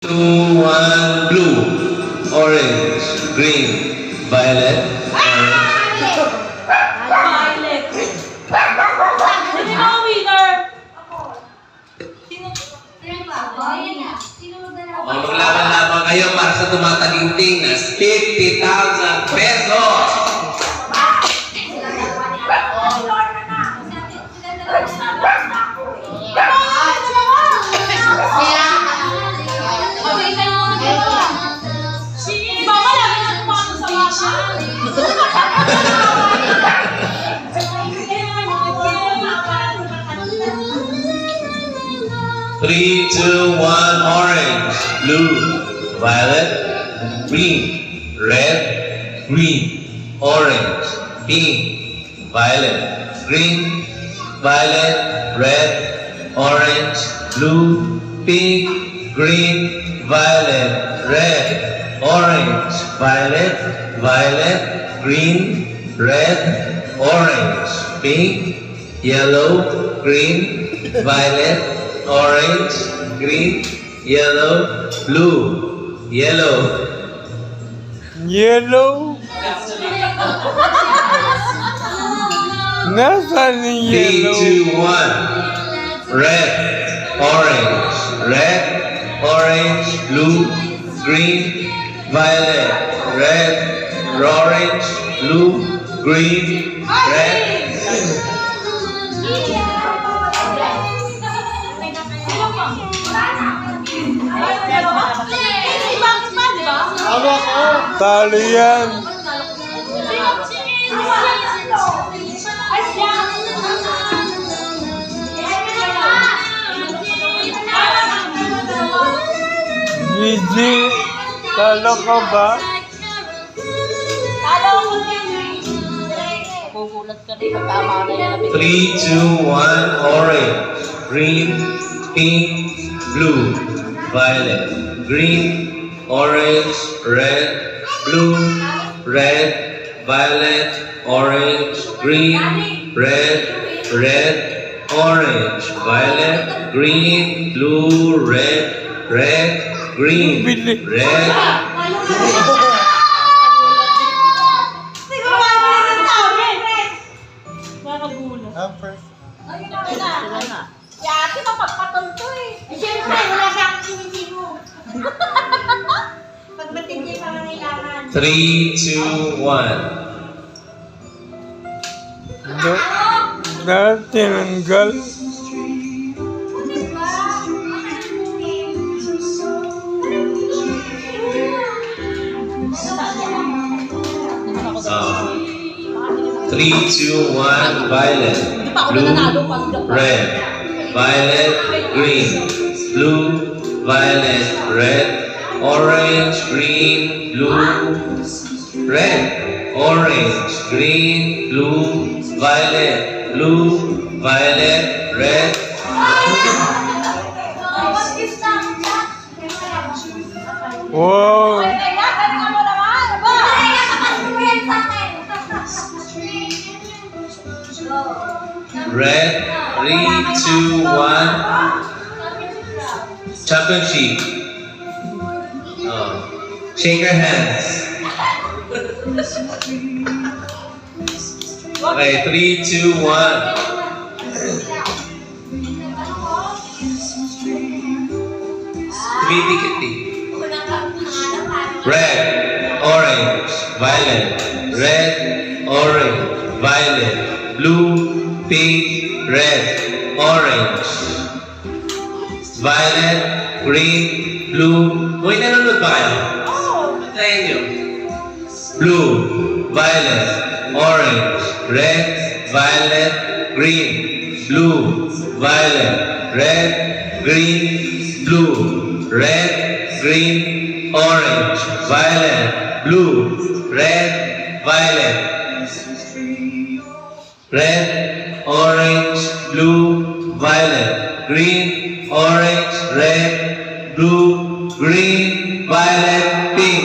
2, 1, blue, orange, green, violet, orange. Violet. Sino ba ang winner? O, maglaban-laban kayo para sa tumataginting na 50,000 pesos. Si Mama lagi na tumato sa mama. 3, 2, 1, orange, blue, violet, green, red, green, orange, pink, violet, green, violet, red, orange, blue, pink, green, violet, red, orange, violet, violet, green, red, orange, pink, yellow, green, violet, orange, green, yellow, blue, yellow. Yellow? Nasaan yung 3, yellow? 2, 1. Red, orange, red, orange, blue, green, violet, red, orange, blue, green, red. Talo yan. Gigi, talo ka ba? Kukulat ka rin. Tama na yan. 3, 2, 1, orange, green, pink, blue, violet, green, orange, red, blue, red, violet, orange, green, red, red, orange, violet, green, blue, red, red, green, red. Ang first. Sila na. Yati, mapagpatol to eh. Siyempre, wala siyang sinisigo. Pagbatid niya yung mga kailangan. 3, 2, 1. Tinanggal. Uh, 3, 2, 1, violet, blue, red, violet, green, blue, violet, red, orange, green, blue, red, orange, green, blue, violet, red. Wow. Red, 3, 2, 1. Championship. Shake your hands. Okay, 3, 2, 1. Tumitikit. Red, orange, violet, red, orange, violet, blue, pink, red, orange, violet, green, blue. Uy, nanonood ba kayo? Tayo nyo. Blue, violet, orange, red, violet, green, blue, violet, red, green, blue, red, green, orange, violet, blue, red, violet, red, orange, blue, violet, green, orange, red, blue, green, violet, pink.